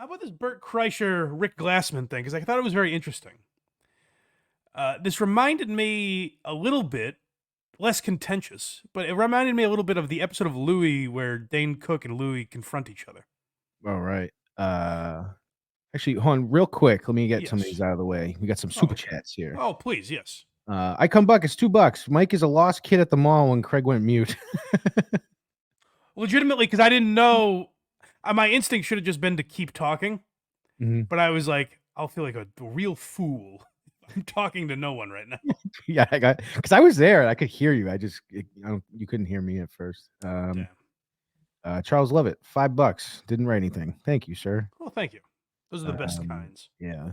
How about this Bert Kreischer, Rick Glassman thing? Because I thought it was very interesting. This reminded me a little bit, less contentious, but it reminded me a little bit of the episode of Louie where Dane Cook and Louie confront each other. All right. Actually, hold on real quick. Let me get some of these Yes. out of the way. We got some Oh, super okay. chats here. Oh, please, yes. I come buck. It's $2. Mike is a lost kid at the mall when Craig went mute. Legitimately, because I didn't know. My instinct should have just been to keep talking, Mhm. but I was like, I'll feel like a real fool. I'm talking to no one right now. Yeah, because I was there. I could hear you. You couldn't hear me at first. Damn. Charles Lovett, $5. Didn't write anything. Thank you, sir. Well, thank you. Those are the best kinds. Yeah.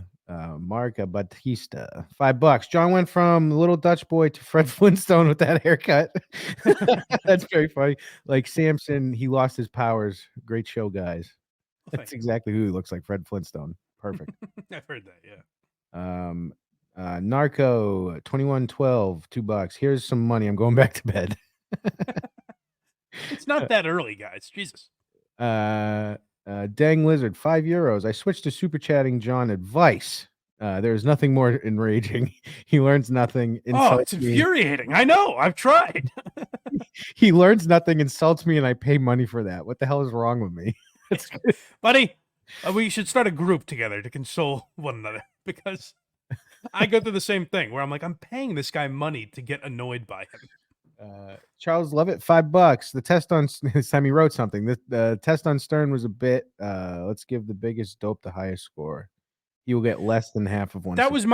Mark Batista, $5. John went from little Dutch boy to Fred Flintstone with that haircut. That's very funny. Like Samson, he lost his powers. Great show, guys. Well, That's exactly who he looks like, Fred Flintstone. Perfect. I've heard that, yeah. Narco 2112, $2. Here's some money. I'm going back to bed. It's not that early, guys. Jesus. Dang Lizard, €5. I switched to super chatting John advice. There's nothing more enraging. He learns nothing. It's infuriating. I know. I've tried. He learns nothing, insults me, and I pay money for that. What the hell is wrong with me? Buddy, we should start a group together to console one another, because I go through the same thing where I'm like, I'm paying this guy money to get annoyed by him. Charles Lovett, $5. The test on Sammy wrote something. The test on Stern was a bit. Let's give the biggest dope the highest score. He will get less than half of one. That was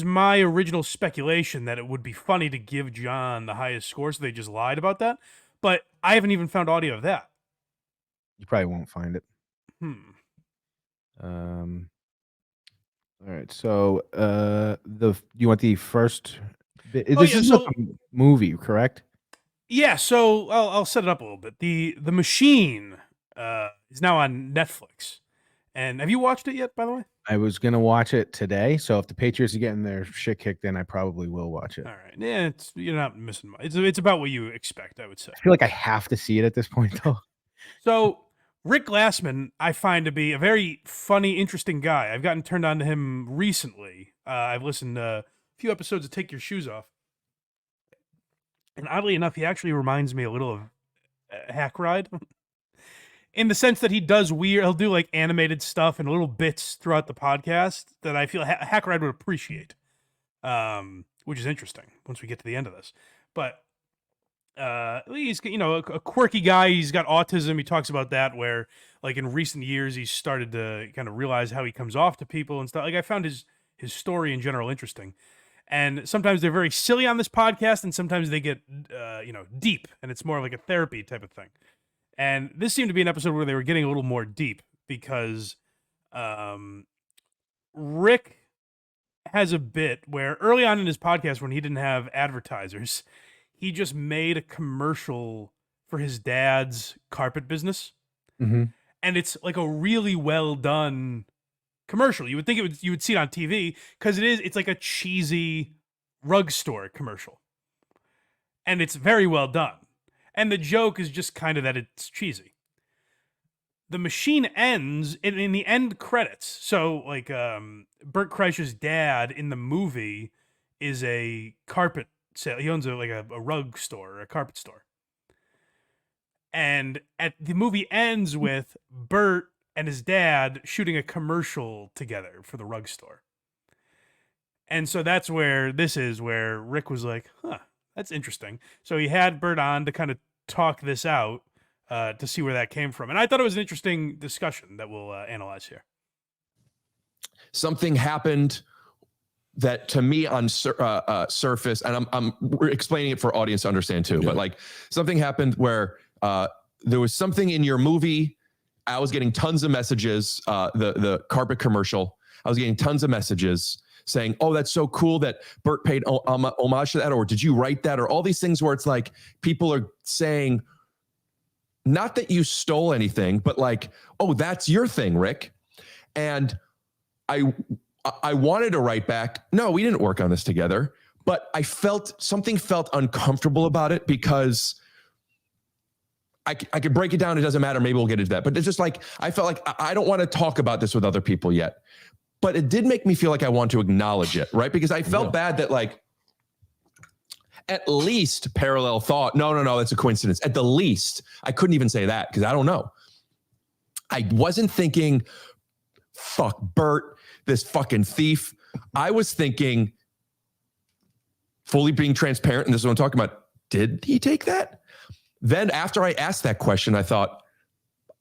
my original speculation, that it would be funny to give John the highest score, so they just lied about that. But I haven't even found audio of that. You probably won't find it. All right. So you want the first bit? This is a movie, correct? Yeah, so I'll set it up a little bit. The Machine is now on Netflix. And have you watched it yet, by the way? I was gonna watch it today, so if the Patriots are getting their shit kicked in, I probably will watch it. All right. Yeah, you're not missing much. It's about what you expect, I would say. I feel like I have to see it at this point, though. So Rick Glassman, I find to be a very funny, interesting guy. I've gotten turned on to him recently. I've listened to a few episodes of Take Your Shoes Off. And oddly enough, he actually reminds me a little of Hack Ride. In the sense that he'll do like animated stuff and little bits throughout the podcast that I feel Hack Ride would appreciate, which is interesting once we get to the end of this. But he's a quirky guy. He's got autism. He talks about that, where like in recent years he's started to kind of realize how he comes off to people and stuff. Like I found his story in general interesting. And sometimes they're very silly on this podcast, and sometimes they get deep, and it's more like a therapy type of thing. And this seemed to be an episode where they were getting a little more deep, because Rick has a bit where early on in his podcast, when he didn't have advertisers, he just made a commercial for his dad's carpet business. Mm-hmm. And it's like a really well done commercial. You would think you would see it on TV, because it's like a cheesy rug store commercial. And it's very well done. And the joke is just kind of that it's cheesy. The Machine ends in the end credits. So like Bert Kreischer's dad in the movie is a carpet sale. He owns a rug store or a carpet store. And the movie ends with Bert and his dad shooting a commercial together for the rug store. And so that's where Rick was like, that's interesting. So he had Bert on to kind of talk this out to see where that came from. And I thought it was an interesting discussion that we'll analyze here. Something happened that to me on surface, and I'm explaining it for audience to understand too, but like something happened where there was something in your movie. I was getting tons of messages, the carpet commercial. I was getting tons of messages saying, oh, that's so cool that Bert paid homage to that, or did you write that, or all these things where it's like people are saying, not that you stole anything, but like, oh, that's your thing, Rick. And I wanted to write back, no, we didn't work on this together, but I felt uncomfortable about it, because I could break it down. It doesn't matter. Maybe we'll get into that. But it's just like, I felt like I don't want to talk about this with other people yet. But it did make me feel like I want to acknowledge it, right? Because I felt bad that like, at least parallel thought, no, it's a coincidence. At the least, I couldn't even say that because I don't know. I wasn't thinking, fuck Bert, this fucking thief. I was thinking, fully being transparent, and this is what I'm talking about, did he take that? Then after I asked that question, I thought,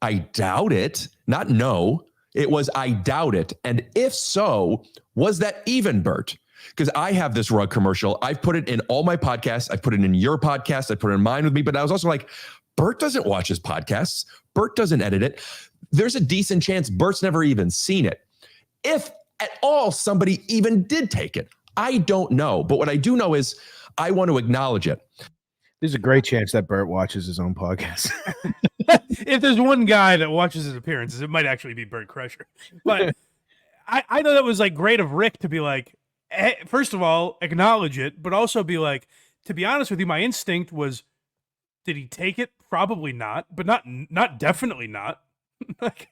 I doubt it. Not no. It was, I doubt it. And if so, was that even Bert? Because I have this rug commercial. I've put it in all my podcasts. I put it in your podcast. I put it in mine with me. But I was also like, Bert doesn't watch his podcasts. Bert doesn't edit it. There's a decent chance Bert's never even seen it. If at all somebody even did take it, I don't know. But what I do know is I want to acknowledge it. There's a great chance that Bert watches his own podcast. If there's one guy that watches his appearances, it might actually be Bert Kreischer. But I know that was like great of Rick to be like, hey, first of all, acknowledge it, but also be like, to be honest with you, my instinct was, did he take it? Probably not, but not definitely not. Like,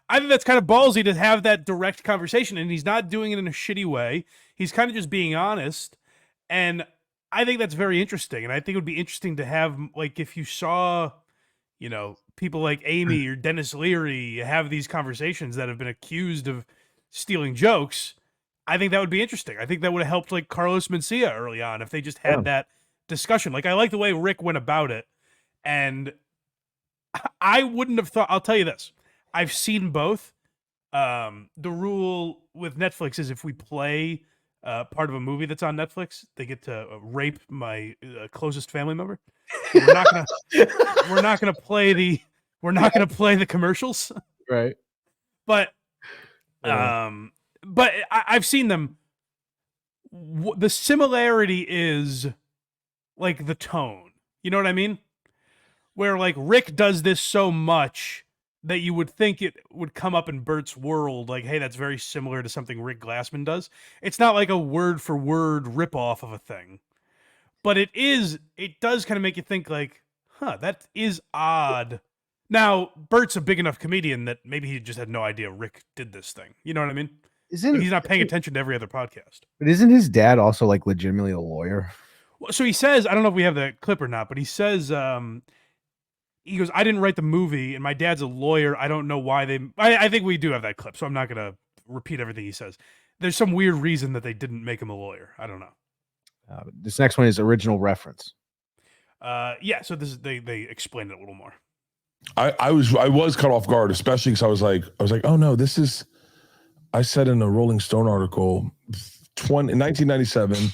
I think that's kind of ballsy to have that direct conversation, and he's not doing it in a shitty way. He's kind of just being honest, and I think that's very interesting. And I think it would be interesting to have, like, if you saw, you know, people like Amy or Dennis Leary have these conversations that have been accused of stealing jokes. I think that would be interesting. I think that would have helped, like, Carlos Mencia early on if they just had that discussion. Like, I like the way Rick went about it, and I wouldn't have thought. I'll tell you this: I've seen both. The rule with Netflix is if we play part of a movie that's on Netflix, they get to rape my closest family member. We're not gonna play the commercials, Right? But I've seen them. The similarity is like the tone. You know what I mean? Where like Rick does this so much that you would think it would come up in Bert's world, like, hey, that's very similar to something Rick Glassman does. It's not like a word for word ripoff of a thing, but it does kind of make you think like, huh, that is odd. Now, Bert's a big enough comedian that maybe he just had no idea Rick did this thing. You know what I mean? He's not paying attention to every other podcast. But isn't his dad also like legitimately a lawyer? So he says, I don't know if we have the clip or not, but he says, he goes, I didn't write the movie, and my dad's a lawyer. I don't know why I think we do have that clip, so I'm not going to repeat everything he says. There's some weird reason that they didn't make him a lawyer. I don't know. This next one is original reference. Yeah, so this is they explained it a little more. I was caught off guard, especially because I was like, oh no, this is. I said in a Rolling Stone article, in 1997.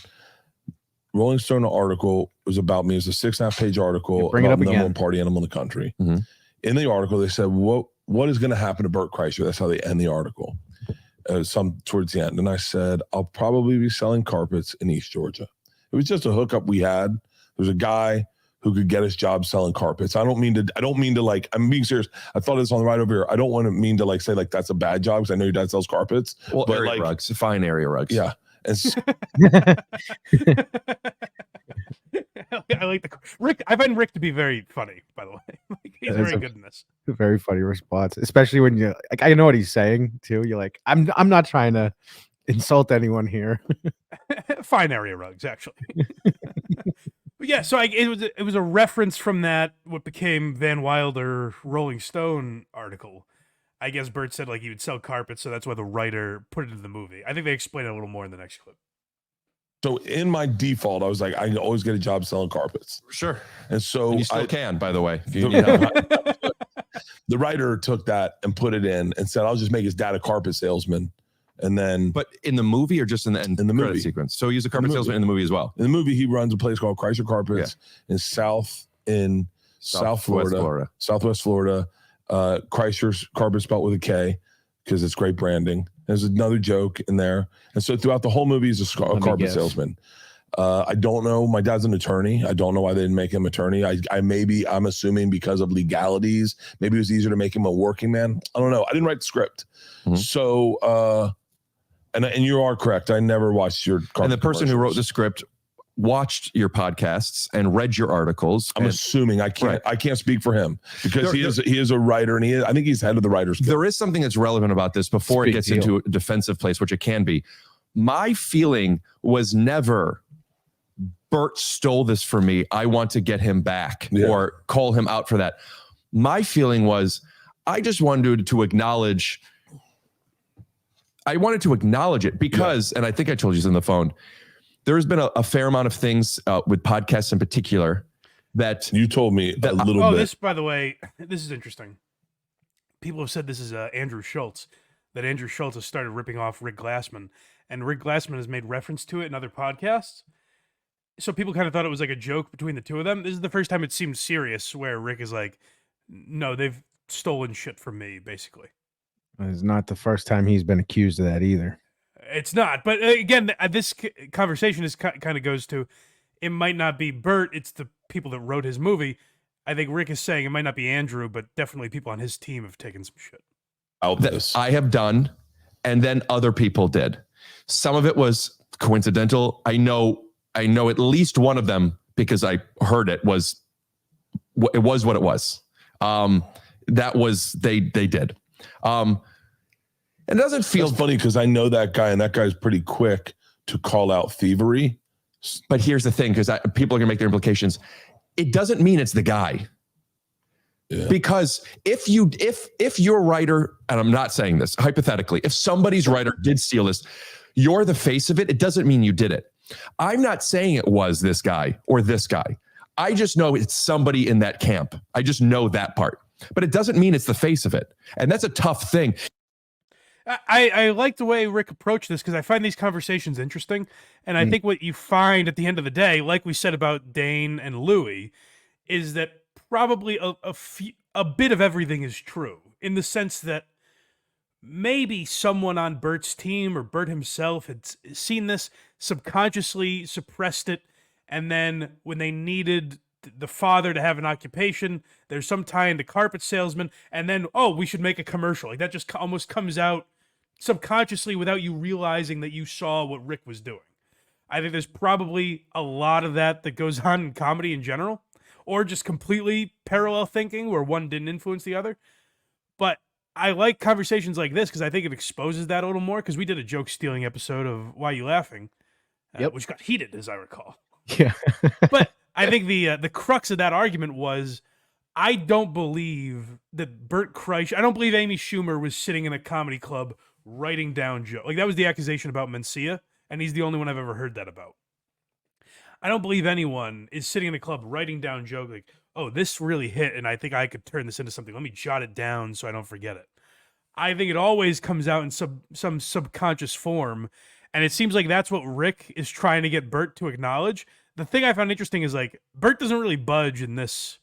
Rolling Stone article was about me. It was a 6.5-page article bring it about up the again. number one party animal in the country. Mm-hmm. In the article, they said, what is going to happen to Bert Kreischer? That's how they end the article. Some towards the end. And I said, I'll probably be selling carpets in East Georgia. It was just a hookup we had. There was a guy who could get his job selling carpets. I don't mean to like, I'm being serious. I thought this on the right over here. I don't want to mean to like say like that's a bad job because I know your dad sells carpets. Well, but area like, rugs, fine area rugs. Yeah. And I like Rick. I find Rick to be very funny, by the way. Like, he's very good in this. Very funny response, especially when you like. I know what he's saying too. You're like, I'm not trying to insult anyone here. Fine area rugs, actually. But yeah, so it was a reference from that what became Van Wilder Rolling Stone article. I guess Bert said like he would sell carpets, so that's why the writer put it in the movie. I think they explain it a little more in the next clip. so in my default, I was like, I can always get a job selling carpets. Sure. And so And you still can, by the way. If you, the writer took that and put it in and said, I'll just make his dad a carpet salesman. And then, but in the movie or just in the end in the credit movie sequence? So he's a carpet salesman in the movie as well. In the movie, he runs a place called Kreischer Carpets in Southwest Florida. Kreischer's Carpet spelled with a K because it's great branding. There's another joke in there. And so throughout the whole movie, he's a carpet salesman. I don't know. My dad's an attorney. I don't know why they didn't make him attorney. I'm assuming because of legalities. Maybe it was easier to make him a working man. I don't know. I didn't write the script. Mm-hmm. So, and you are correct. I never watched your carpet And the person who wrote the script watched your podcasts and read your articles. I'm assuming I can't speak for him because he is a writer, and I think he's head of the writers guild. There is something that's relevant about this before it gets into a defensive place, which it can be. My feeling was never Bert stole this from me, I want to get him back or call him out for that. My feeling was I just wanted to acknowledge. I wanted to acknowledge it because, and I think I told you this on the phone, there's been a fair amount of things with podcasts in particular that you told me a little bit. This, by the way, this is interesting. People have said this is Andrew Schultz, that Andrew Schultz has started ripping off Rick Glassman, and Rick Glassman has made reference to it in other podcasts. So people kind of thought it was like a joke between the two of them. This is the first time it seemed serious where Rick is like, no, they've stolen shit from me, basically. It's not the first time he's been accused of that either. It's not. But again, this conversation is kind of goes to, it might not be Bert, it's the people that wrote his movie. I think Rick is saying it might not be Andrew, but definitely people on his team have taken some shit. That I have done, and then other people did. Some of it was coincidental. I know at least one of them, because I heard it was what it was. That was they did. It doesn't feel funny because I know that guy, and that guy's pretty quick to call out thievery. But here's the thing, because people are gonna make their implications. It doesn't mean it's the guy. Yeah. Because if your writer, and I'm not saying this hypothetically, if somebody's writer did steal this, you're the face of it. It doesn't mean you did it. I'm not saying it was this guy or this guy. I just know it's somebody in that camp. I just know that part. But it doesn't mean it's the face of it. And that's a tough thing. I like the way Rick approached this because I find these conversations interesting. And I think what you find at the end of the day, like we said about Dane and Louie, is that probably a bit of everything is true, in the sense that maybe someone on Bert's team or Bert himself had seen this, subconsciously suppressed it, and then when they needed the father to have an occupation, there's some tie into carpet salesman, and then, oh, we should make a commercial. Like that just almost comes out subconsciously without you realizing that you saw what Rick was doing. I think there's probably a lot of that goes on in comedy in general, or just completely parallel thinking where one didn't influence the other. But I like conversations like this because I think it exposes that a little more, because we did a joke stealing episode of Why You Laughing, which got heated, as I recall. Yeah. But I think the crux of that argument was, I don't believe that Bert Kreischer, I don't believe Amy Schumer was sitting in a comedy club writing down jokes. Like, that was the accusation about Mencia, and he's the only one I've ever heard that about. I don't believe anyone is sitting in a club writing down jokes like, oh, this really hit, and I think I could turn this into something. Let me jot it down so I don't forget it. I think it always comes out in some subconscious form, and it seems like that's what Rick is trying to get Bert to acknowledge. The thing I found interesting is, like, Bert doesn't really budge in this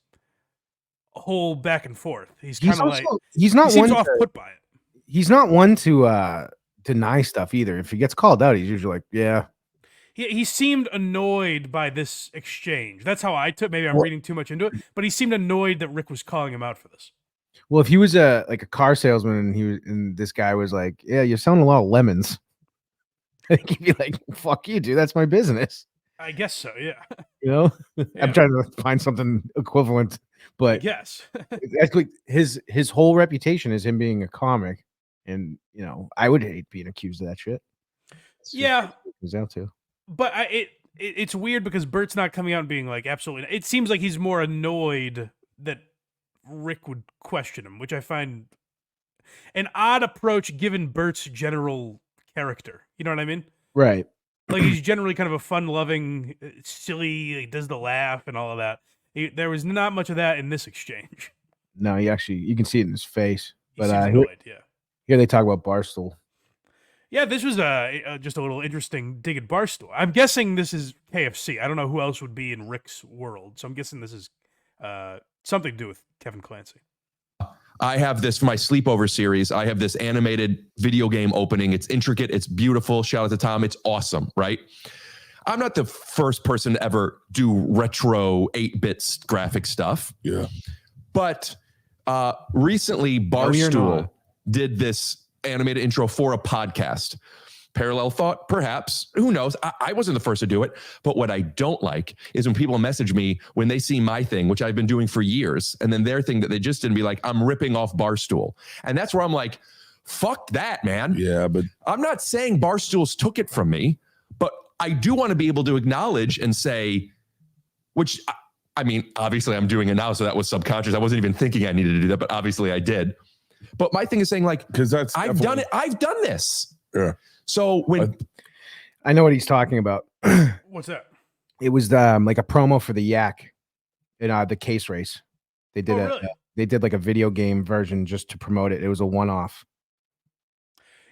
whole back and forth. He's kind of like, he's not he seems one off put by it. He's not one to deny stuff either. If he gets called out, he's usually like, yeah. He seemed annoyed by this exchange. That's how I took. Maybe I'm reading too much into it, but he seemed annoyed that Rick was calling him out for this. Well, if he was a car salesman and this guy was like, yeah, you're selling a lot of lemons, I think he'd be like, fuck you, dude. That's my business. I guess so. Yeah. You know, Yeah. I'm trying to find something equivalent, but yes, actually, his whole reputation is him being a comic, and you know, I would hate being accused of that shit. Yeah. Goes out to. But it's weird because Bert's not coming out and being like, absolutely. It seems like he's more annoyed that Rick would question him, which I find an odd approach given Bert's general character. You know what I mean? Right. Like, he's generally kind of a fun-loving, silly, he does the laugh and all of that. There was not much of that in this exchange. No, you can see it in his face. He But seems annoyed, yeah. Here they talk about Barstool. Yeah, this was just a little interesting dig at Barstool. I'm guessing this is KFC. I don't know who else would be in Rick's world, so I'm guessing this is something to do with Kevin Clancy. I have this for my sleepover series. I have this animated video game opening. It's intricate. It's beautiful. Shout out to Tom. It's awesome, right? I'm not the first person to ever do retro 8-bit graphic stuff. Yeah. But recently, Barstool did this animated intro for a podcast. Parallel thought, perhaps. Who knows? I wasn't the first to do it. But what I don't like is when people message me when they see my thing, which I've been doing for years, and then their thing that they just didn't be like, I'm ripping off Barstool. And that's where I'm like, fuck that, man. Yeah, but I'm not saying Barstools took it from me, but I do want to be able to acknowledge and say, which, I mean, obviously I'm doing it now, so that was subconscious. I wasn't even thinking I needed to do that, but obviously I did. But my thing is saying, like, because I've done it. I've done this. Yeah. So when I know what he's talking about. What's that? It was like a promo for the Yak in the case race. They did really? they did like a video game version just to promote it. It was a one-off.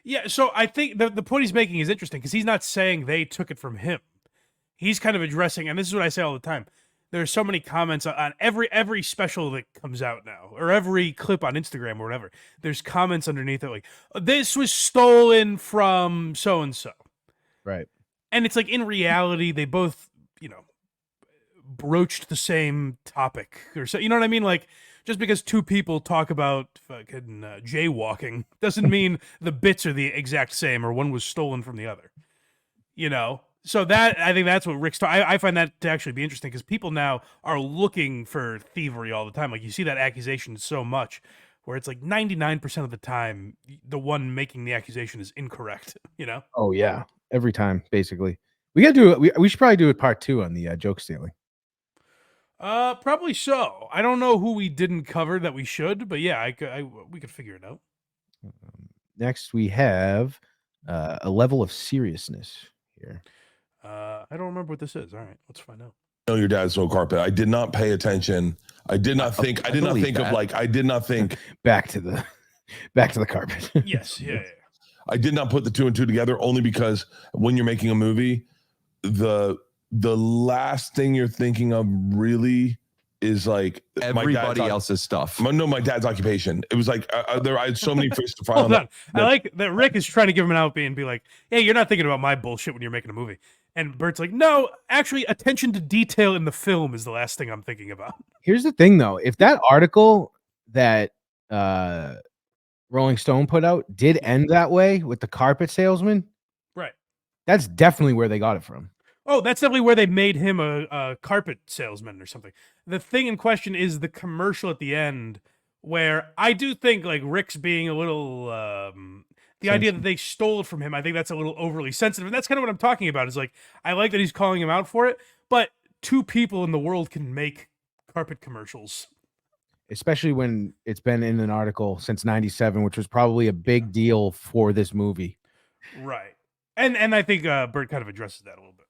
Yeah, so I think the point he's making is interesting because he's not saying they took it from him. He's kind of addressing, and this is what I say all the time. There's so many comments on every special that comes out now, or every clip on Instagram or whatever. There's comments underneath it like, this was stolen from so-and-so. Right. And it's like, in reality, they both, broached the same topic. Or so, you know what I mean? Like, just because two people talk about fucking jaywalking doesn't mean the bits are the exact same or one was stolen from the other. So that, I think that's what Rick's talking. I find that to actually be interesting because people now are looking for thievery all the time. Like, you see that accusation so much where it's like 99% of the time, the one making the accusation is incorrect, Oh, yeah. Every time, basically. We got to do it. We should probably do it part 2 on the joke stealing. Probably so. I don't know who we didn't cover that we should, but yeah, we could figure it out. Next, we have a level of seriousness here. I don't remember what this is. All right, let's find out. know your dad stole carpet. I did not pay attention. I did not think. I did not think of like. I did not think. Back to the carpet. Yes. Yeah. I did not put the 2 and 2 together only because when you're making a movie, the last thing you're thinking of really is like everybody else's stuff. My dad's occupation. It was like I had so many fish to fry Hold on on. I like that Rick is trying to give him an out and be like, "Hey, you're not thinking about my bullshit when you're making a movie." And Bert's like, "No, actually, attention to detail in the film is the last thing I'm thinking about." Here's the thing, though. If that article that Rolling Stone put out did end that way with the carpet salesman, right? That's definitely where they got it from. Oh, that's definitely where they made him a carpet salesman or something. The thing in question is the commercial at the end, where I do think like Rick's being a little the idea that they stole it from him. I think that's a little overly sensitive, and that's kind of what I'm talking about. Is like I like that he's calling him out for it, but 2 people in the world can make carpet commercials, especially when it's been in an article since '97, which was probably a big deal for this movie. Right. And I think Bert kind of addresses that a little bit.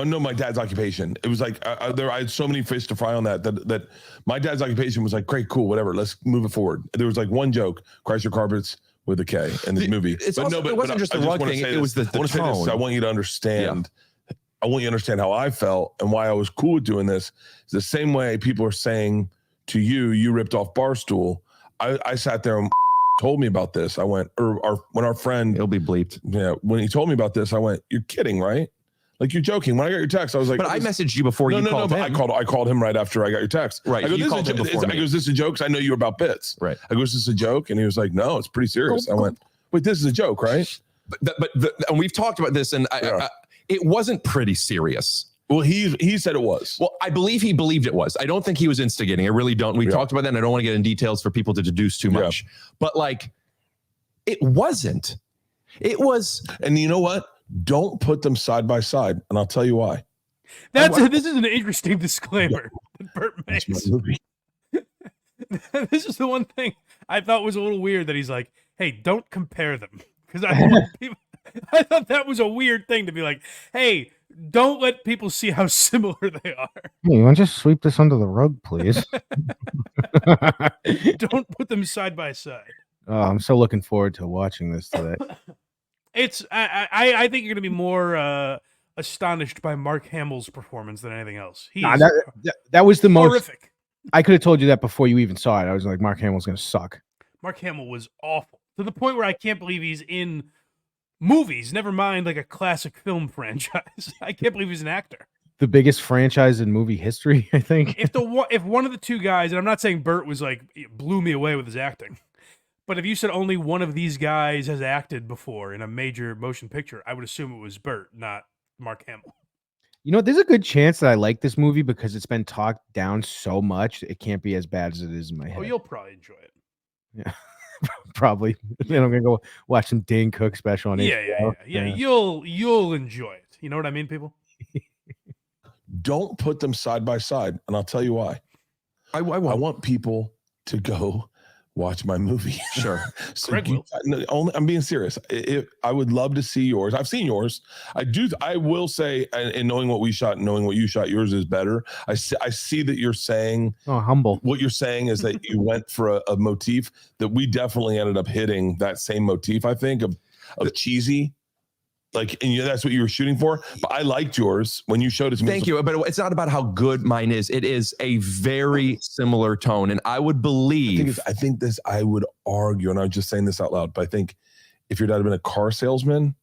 No, my dad's occupation. It was like I had so many fish to fry on that my dad's occupation was like, great, cool, whatever. Let's move it forward. There was like one joke, Kreischer Carpets with a K in the movie. It wasn't just the rug thing. It was the tone. I want you to understand. Yeah. I want you to understand how I felt and why I was cool with doing this. It's the same way people are saying to you ripped off Barstool. I sat there and told me about this. I went, when our friend, it'll be bleeped. Yeah, when he told me about this, I went, you're kidding, right? Like, you're joking. When I got your text, I was like, but I messaged you before you called him. I called him right after I got your text. Right. I go, you called him before me. I go, is this a joke? 'Cause I know you were about bits. Right. I go, is this a joke? And he was like, no, it's pretty serious. I went, wait, this is a joke, right? And we've talked about this, and it wasn't pretty serious. Well, he said it was. Well, I believe he believed it was. I don't think he was instigating. I really don't. We talked about that, and I don't want to get in details for people to deduce too much. But like, it wasn't. It was. And you know what? Don't put them side by side, and I'll tell you why. This is an interesting disclaimer that Bert makes. This is the one thing I thought was a little weird that he's like, "Hey, don't compare them," because I thought that was a weird thing to be like, "Hey, don't let people see how similar they are." Hey, you want to just sweep this under the rug, please? Don't put them side by side. Oh, I'm so looking forward to watching this today. I think you're going to be more astonished by Mark Hamill's performance than anything else. That was the most horrific. I could have told you that before you even saw it. I was like, Mark Hamill's going to suck. Mark Hamill was awful to the point where I can't believe he's in movies. Never mind like a classic film franchise. I can't believe he's an actor. The biggest franchise in movie history, I think. If one of the 2 guys, and I'm not saying Bert was like blew me away with his acting, But if you said only one of these guys has acted before in a major motion picture, I would assume it was Bert, not Mark Hamill. You know, there's a good chance that I like this movie because it's been talked down so much. It can't be as bad as it is in my head. Oh, you'll probably enjoy it. Yeah, probably. Then I'm gonna go watch some Dane Cook special on HBO. Yeah. You'll enjoy it. You know what I mean, people? Don't put them side by side, and I'll tell you why. I want people to go watch my movie. Sure. So Craig will. I'm being serious. I would love to see yours. I've seen yours. I will say, and knowing what we shot, knowing what you shot, yours is better. I see that you're saying. Oh, humble. What you're saying is that you went for a motif that we definitely ended up hitting that same motif. I think of cheesy. Like, and that's what you were shooting for. But I liked yours when you showed it to me. Thank you. But it's not about how good mine is. It is a very similar tone. And I would believe. I would argue, and I'm just saying this out loud, but I think if your dad had been a car salesman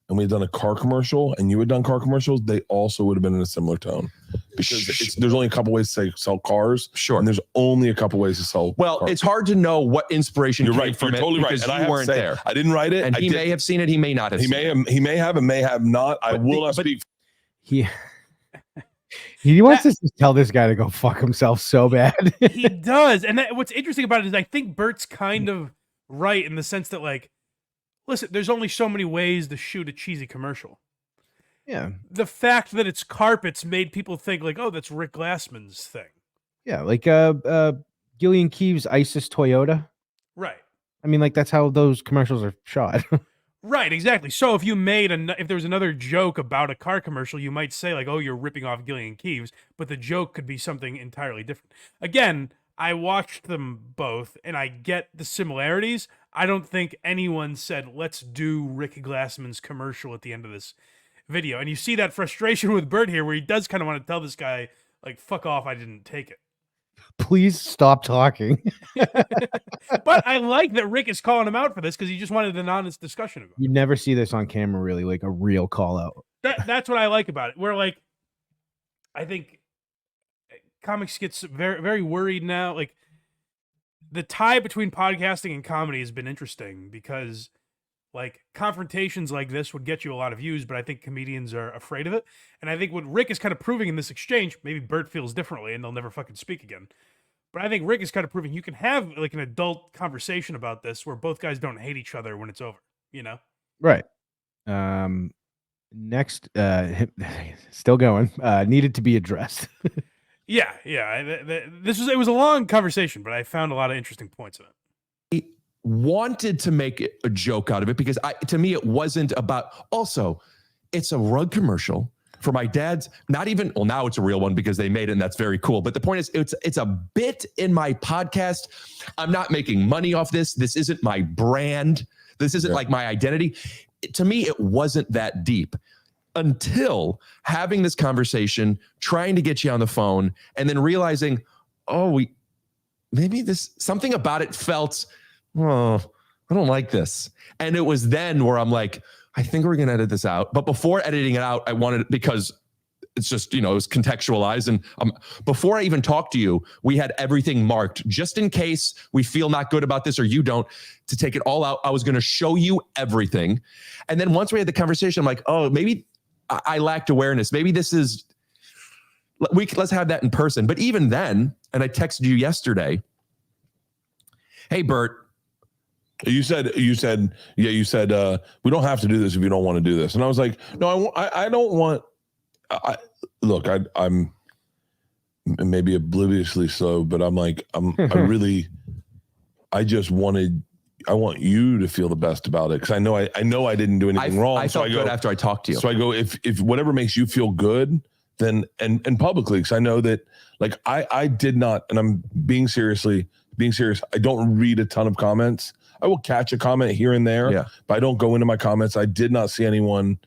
and we had done a car commercial and you had done car commercials, they also would have been in a similar tone. Because there's only a couple ways to sell cars. Sure. And there's only a couple ways to sell cars. It's hard to know what inspiration You're came right. from You're it totally right. because And I you have to weren't say, there. I didn't write it. And he may have seen it. He may not have seen it. He may have and may have not. I will not speak. He wants us to tell this guy to go fuck himself so bad. He does. And what's interesting about it is I think Bert's kind of right in the sense that, like, listen, there's only so many ways to shoot a cheesy commercial. Yeah. The fact that it's carpets made people think, like, oh, that's Rick Glassman's thing. Yeah, like Gillian Keeves' ISIS Toyota. Right. I mean, like, that's how those commercials are shot. Right, exactly. So if you made if there was another joke about a car commercial, you might say, like, oh, you're ripping off Gillian Keeves, but the joke could be something entirely different. Again, I watched them both, and I get the similarities. I don't think anyone said, let's do Rick Glassman's commercial at the end of this video. And you see that frustration with Bert here, where he does kind of want to tell this guy, like, fuck off, I didn't take it. Please stop talking. But I like that Rick is calling him out for this because he just wanted an honest discussion about it. You never see this on camera, really, like a real call out. That's what I like about it. Where, like, I think comics gets very, very worried now. Like, the tie between podcasting and comedy has been interesting because, like, confrontations like this would get you a lot of views, but I think comedians are afraid of it. And I think what Rick is kind of proving in this exchange, maybe Bert feels differently and they'll never fucking speak again. But I think Rick is kind of proving you can have, like, an adult conversation about this where both guys don't hate each other when it's over, you know? Right. Next, still going, needed to be addressed. Yeah. It was a long conversation, but I found a lot of interesting points in it. Wanted to make a joke out of it because to me it wasn't about. Also, it's a rug commercial for my dad's. Not even. Well, now it's a real one because they made it, and that's very cool. But the point is, it's a bit in my podcast. I'm not making money off this. This isn't my brand. This isn't like my identity. To me, it wasn't that deep until having this conversation, trying to get you on the phone, and then realizing, maybe something about it felt. Oh, I don't like this. And it was then where I'm like, I think we're going to edit this out. But before editing it out, I wanted, because it's just, it was contextualized. And before I even talked to you, we had everything marked just in case we feel not good about this or you don't, to take it all out. I was going to show you everything. And then once we had the conversation, I'm like, oh, maybe I lacked awareness. Maybe this is, let's have that in person. But even then, and I texted you yesterday, hey, Bert, You said, we don't have to do this if you don't want to do this. And I was like, no, I don't want, look, I'm maybe obliviously so, but I'm like, I want you to feel the best about it. Cause I know I didn't do anything wrong. I felt good after I talked to you. So I go, if whatever makes you feel good, then, and publicly, cause I know that, like, I did not, and I'm being serious. I don't read a ton of comments. I will catch a comment here and there, but I don't go into my comments. I did not see anyone.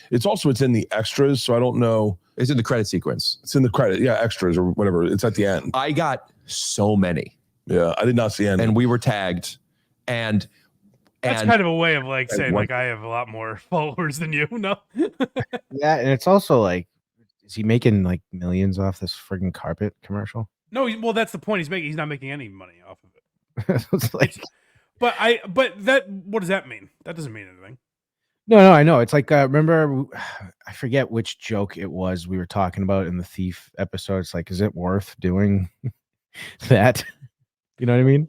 It's in the extras, so I don't know. It's in the credit sequence. It's in the credit, extras or whatever. It's at the end. I got so many. Yeah, I did not see any. And we were tagged. And that's kind of a way of, like, saying, like, I have a lot more followers than you. No. Yeah, and it's also like, is he making like millions off this friggin' carpet commercial? No, well, that's the point he's making. He's not making any money off of it. It's like, But what does that mean? That doesn't mean anything. No, I know. It's like remember, I forget which joke it was we were talking about in the Thief episode. It's like, is it worth doing that? You know what I mean?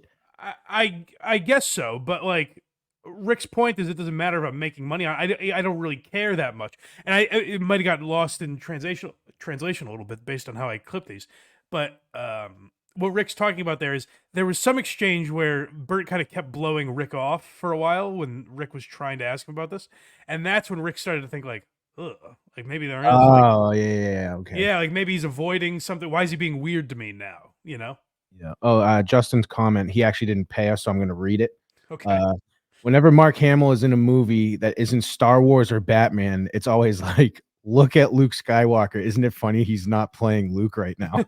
I guess so, but like Rick's point is, it doesn't matter if I'm making money. I don't really care that much, and it might have gotten lost in translation a little bit based on how I clip these. But what Rick's talking about there is there was some exchange where Bert kind of kept blowing Rick off for a while when Rick was trying to ask him about this, and that's when Rick started to think like, ugh, like maybe there is. Oh, yeah, okay. Yeah, like maybe he's avoiding something. Why is he being weird to me now? You know? Yeah. Oh, Justin's comment. He actually didn't pay us, so I'm going to read it. Okay. Whenever Mark Hamill is in a movie that isn't Star Wars or Batman, it's always like, look at Luke Skywalker. Isn't it funny he's not playing Luke right now?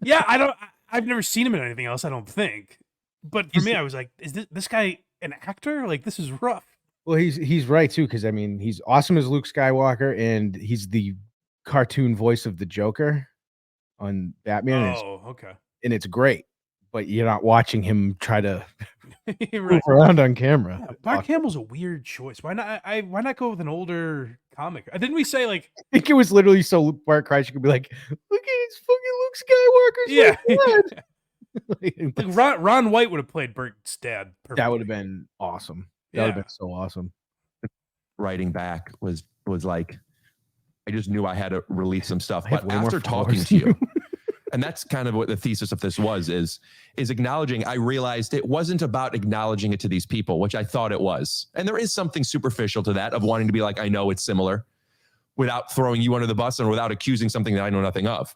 Yeah, I've never seen him in anything else, I don't think. But for me, I was like, is this guy an actor? Like, this is rough. Well, he's right too, because I mean, he's awesome as Luke Skywalker, and he's the cartoon voice of the Joker on Batman. Oh, okay. And it's great, but you're not watching him try to Right. move around on camera. Yeah, Mark Hamill's a weird choice. Why not go with an older comic? Didn't we say like? I think it was literally so Bert Kreischer could be like, "Look at his fucking Luke Skywalker's Like Ron White would have played Bert's dad perfectly. That would have been awesome. That would have been so awesome. Writing back was like, I just knew I had to release some stuff. But way more after talking to you, and that's kind of what the thesis of this was, is acknowledging. I realized it wasn't about acknowledging it to these people, which I thought it was. And there is something superficial to that, of wanting to be like, I know it's similar, without throwing you under the bus and without accusing something that I know nothing of.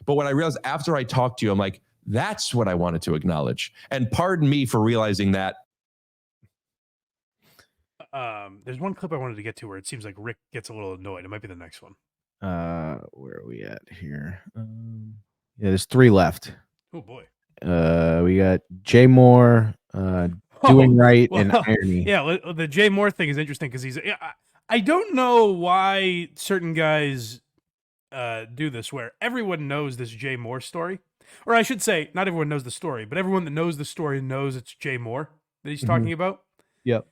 But when I realized after I talked to you, I'm like, that's what I wanted to acknowledge. And pardon me for realizing that. There's one clip I wanted to get to where it seems like Rick gets a little annoyed. It might be the next one. Where are we at here? Yeah, there's 3 left. Oh boy. We got Jay Moore, doing right and irony. Yeah, the Jay Moore thing is interesting because I don't know why certain guys do this, where everyone knows this Jay Moore story, or I should say, not everyone knows the story, but everyone that knows the story knows it's Jay Moore that he's talking about. Yep.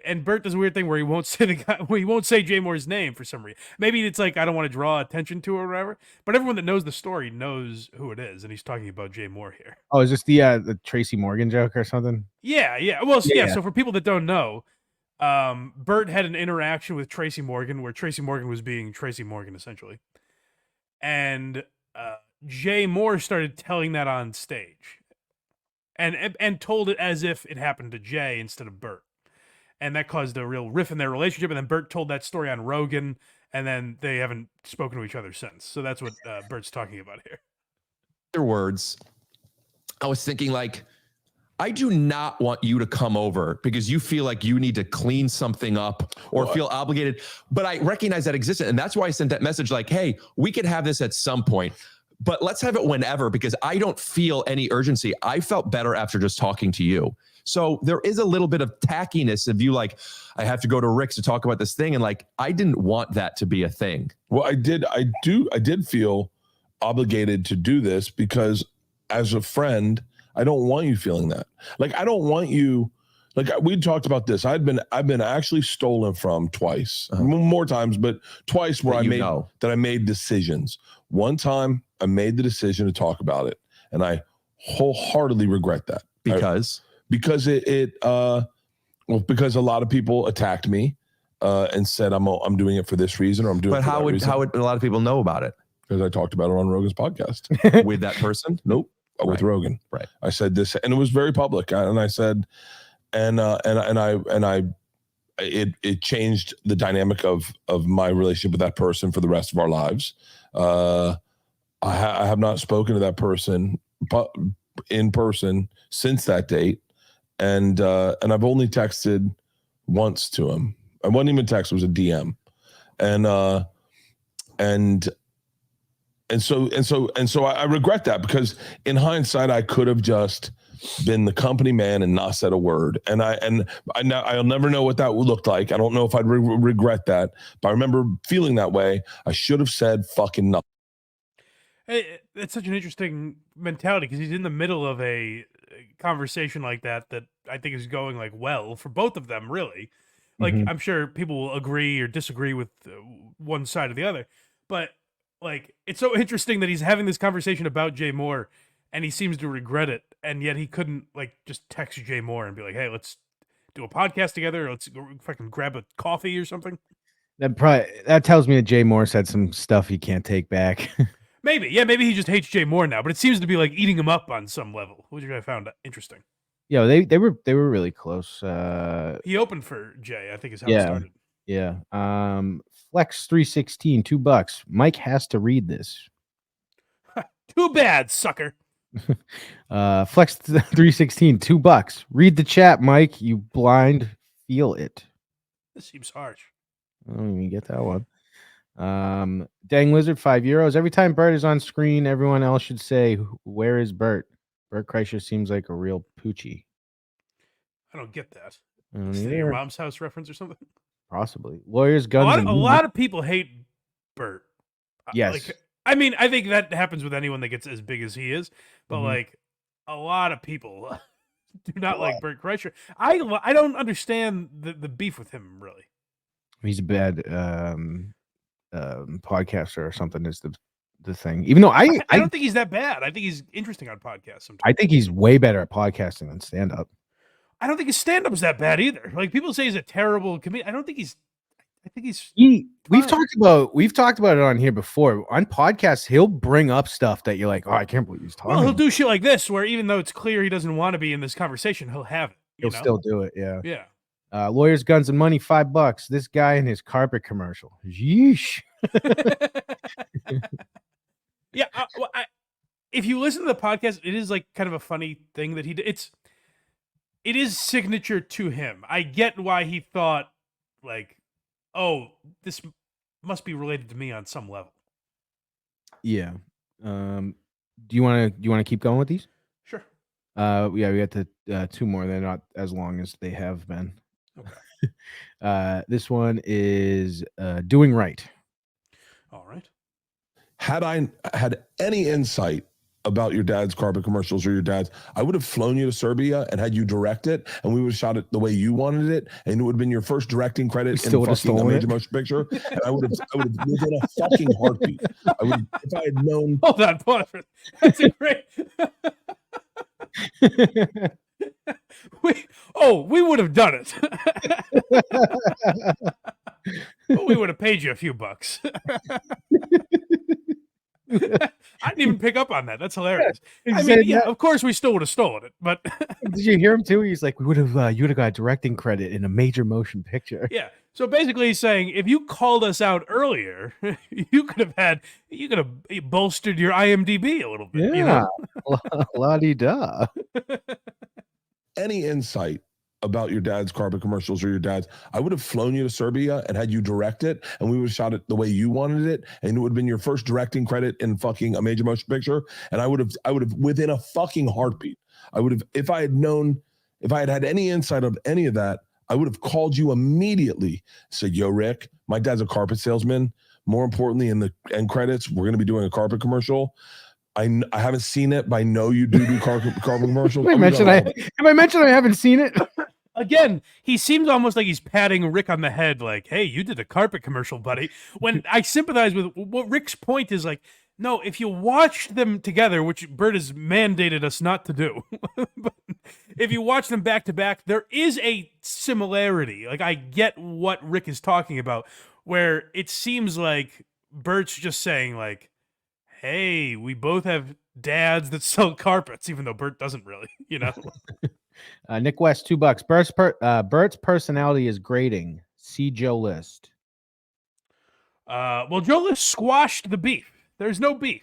And Bert does a weird thing where he won't say Jay Moore's name for some reason. Maybe it's like, I don't want to draw attention to it or whatever. But everyone that knows the story knows who it is, and he's talking about Jay Moore here. Oh, is this the Tracy Morgan joke or something? Yeah. Well, yeah. So for people that don't know, Bert had an interaction with Tracy Morgan where Tracy Morgan was being Tracy Morgan essentially, and Jay Moore started telling that on stage, and told it as if it happened to Jay instead of Bert. And that caused a real riff in their relationship. And then Bert told that story on Rogan, and then they haven't spoken to each other since. So that's what Bert's talking about here. Other words, I was thinking like, I do not want you to come over because you feel like you need to clean something up or feel obligated. But I recognize that existed. And that's why I sent that message like, hey, we could have this at some point, but let's have it whenever, because I don't feel any urgency. I felt better after just talking to you. So there is a little bit of tackiness of you like, I have to go to Rick's to talk about this thing. And like, I didn't want that to be a thing. Well, I did feel obligated to do this because as a friend, I don't want you feeling that. Like, I don't want you, like we talked about this. I've been actually stolen from twice, more times, but twice where I made decisions. One time I made the decision to talk about it, and I wholeheartedly regret that. Because because a lot of people attacked me and said I'm doing it for this reason, or I'm doing it for that reason. But how would a lot of people know about it? Because I talked about it on Rogan's podcast. With that person? Nope. With Rogan. Right. I said this, and it was very public. And I said, it changed the dynamic of my relationship with that person for the rest of our lives. I have not spoken to that person in person since that date. And I've only texted once to him. I wasn't even text, it was a DM. And so I regret that, because in hindsight, I could have just been the company man and not said a word. And I'll never know what that looked like. I don't know if I'd regret that, but I remember feeling that way. I should have said fucking nothing. It's such an interesting mentality, because he's in the middle of a conversation like that I think is going like well for both of them, really. Like Mhm. I'm sure people will agree or disagree with one side or the other, but like it's so interesting that he's having this conversation about Jay Moore, and he seems to regret it, and yet he couldn't like just text Jay Moore and be like, "Hey, let's do a podcast together. Or let's go fucking grab a coffee or something." That tells me that Jay Moore said some stuff he can't take back. Maybe, yeah, maybe he just hates Jay Moore now, but it seems to be like eating him up on some level, which I found interesting. Yeah, they were really close. He opened for Jay, I think is how it Yeah, started. yeah. Flex 316, $2. Mike has to read this. Too bad, sucker. Flex 316, $2. Read the chat, Mike. You blind. Feel it. This seems harsh. I don't even get that one. Dang Lizard, €5. Every time Bert is on screen, everyone else should say, "Where is Bert?" Bert Kreischer seems like a real poochie. I don't get that. I don't Is that either. your mom's house reference or something? Possibly. Lawyers, A guns, lot, and a lot of people hate Bert. Yes. Like, I mean, I think that happens with anyone that gets as big as he is, but Mhm. like a lot of people do not like Bert Kreischer. I don't understand the beef with him, really. He's a bad podcaster or something is the thing. Even though I don't think he's that bad. I think he's interesting on podcasts sometimes. I think he's way better at podcasting than stand up. I don't think his stand-up is that bad either. Like people say he's a terrible comedian. I don't think he's. I think he's. We've talked about it on here before. On podcasts, he'll bring up stuff that you're like, oh, I can't believe he's talking. Well, he'll do shit like this, where even though it's clear he doesn't want to be in this conversation, he'll have it. He'll still do it. Yeah. Yeah. Lawyers, guns, and money, $5. This guy and his carpet commercial. Yeesh. Yeah. Well, if you listen to the podcast, it is like kind of a funny thing that he did. It is signature to him. I get why he thought like, oh, this must be related to me on some level. Yeah. Do you want to keep going with these? Sure. Yeah, we got the two more. They're not as long as they have been. Okay. This one is doing right. All right. Had I had any insight about your dad's carpet commercials or your dad's, I would have flown you to Serbia and had you direct it, and we would have shot it the way you wanted it, and it would have been your first directing credit in still would have fucking a stolen major it. motion picture. And I would have within a fucking heartbeat. I would, if I had known. Hold on, pause. That's a great. we would have done it. We would have paid you a few bucks. I didn't even pick up on that. That's hilarious. I mean, yeah, of course we still would have stolen it, but did you hear him too? He's like, you would have got directing credit in a major motion picture. Yeah. So basically, he's saying if you called us out earlier, you could have bolstered your IMDb a little bit. Yeah, you know? la-di-da. Any insight about your dad's carpet commercials or your dad's, I would have flown you to Serbia and had you direct it, and we would have shot it the way you wanted it, and it would have been your first directing credit in fucking a major motion picture. And I would have within a fucking heartbeat, I would have, if I had had any insight of any of that, I would have called you immediately, said, "Yo, Rick, my dad's a carpet salesman. More importantly, in the end credits, we're going to be doing a carpet commercial. I haven't seen it, but I know you do carpet commercials." Have I mentioned I haven't seen it? Again, he seems almost like he's patting Rick on the head, like, "Hey, you did a carpet commercial, buddy." When I sympathize with what Rick's point is, like, no, if you watch them together, which Bert has mandated us not to do, but if you watch them back to back, there is a similarity. Like, I get what Rick is talking about, where it seems like Bert's just saying, like, hey, we both have dads that sell carpets, even though Bert doesn't really, you know? Nick West, $2. Bert's personality is grating. See Joe List. Well, Joe List squashed the beef. There's no beef.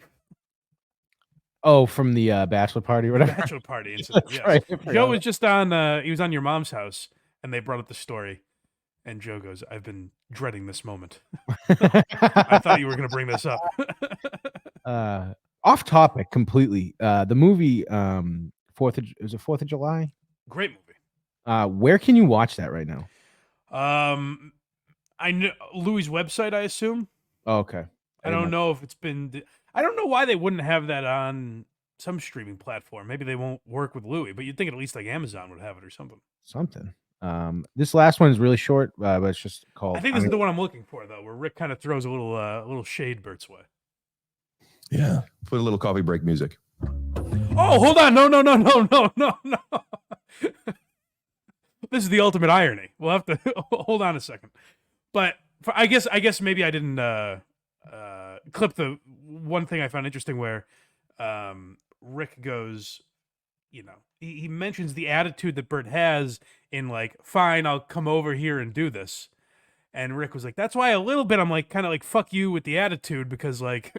Oh, from the bachelor party or whatever? Bachelor party incident, yes. Right. Joe was just on, he was on your mom's house, and they brought up the story. And Joe goes, "I've been dreading this moment. I thought you were going to bring this up." Off topic completely. The movie, 4th of July? Great movie. Where can you watch that right now? I know Louis' website, I assume. Oh, okay. I don't know if it's been. I don't know why they wouldn't have that on some streaming platform. Maybe they won't work with Louis, but you'd think at least like Amazon would have it or something. Something. This last one is really short, but it's just called. I think this is the one I'm looking for, though, where Rick kind of throws a little shade Bert's way. Yeah. Put a little coffee break music. Oh, hold on. No. This is the ultimate irony. We'll have to hold on a second. But I guess maybe I didn't clip the one thing I found interesting where Rick goes, he mentions the attitude that Bert has in like, fine, I'll come over here and do this. And Rick was like, that's why a little bit I'm like, kind of like, fuck you with the attitude, because like,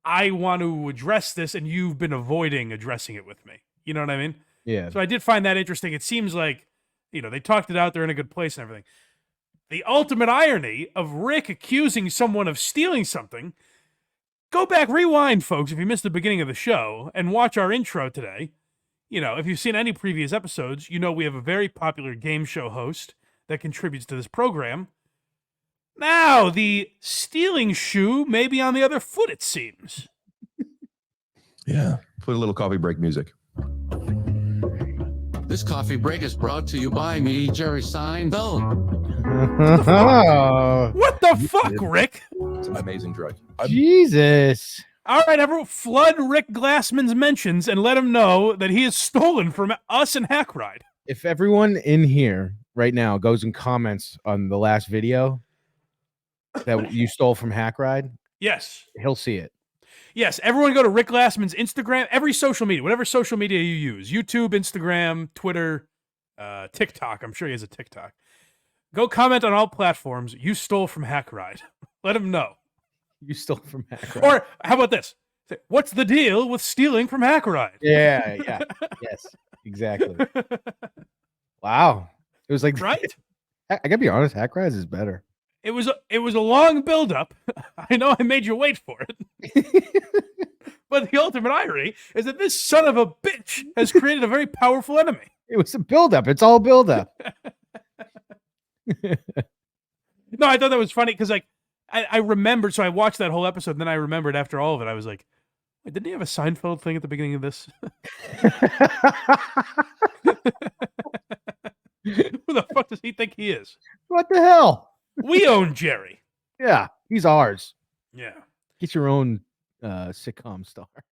I want to address this and you've been avoiding addressing it with me. You know what I mean? Yeah. So I did find that interesting. It seems like, they talked it out. They're in a good place and everything. The ultimate irony of Rick accusing someone of stealing something. Go back, rewind, folks, if you missed the beginning of the show, and watch our intro today. If you've seen any previous episodes, we have a very popular game show host that contributes to this program. Now, the stealing shoe may be on the other foot, it seems. Yeah. Put a little coffee break music. This coffee break is brought to you by me, Jerry Seinfeld. What the fuck, Rick? It's an amazing drug. Jesus. All right, everyone, flood Rick Glassman's mentions and let him know that he is stolen from us and Hack Ride. If everyone in here right now goes and comments on the last video that you stole from Hack Ride, Yes. he'll see it. Yes, everyone go to Rick Glassman's Instagram, every social media, whatever social media you use, YouTube, Instagram, Twitter, TikTok. I'm sure he has a TikTok. Go comment on all platforms. You stole from Hack Ride. Let him know. You stole from Hack Ride. Or how about this? Say, what's the deal with stealing from Hack Ride? Yeah. Yes, exactly. Wow. It was like, Right? I gotta be honest, Hack Ride is better. It was a long build-up. I know I made you wait for it. But the ultimate irony is that this son of a bitch has created a very powerful enemy. It was a build-up. It's all build-up. No, I thought that was funny because like I remembered, so I watched that whole episode, and then I remembered after all of it, I was like, wait, didn't he have a Seinfeld thing at the beginning of this? Who the fuck does he think he is? What the hell? We own Jerry. Yeah, he's ours. Yeah. Get your own sitcom star.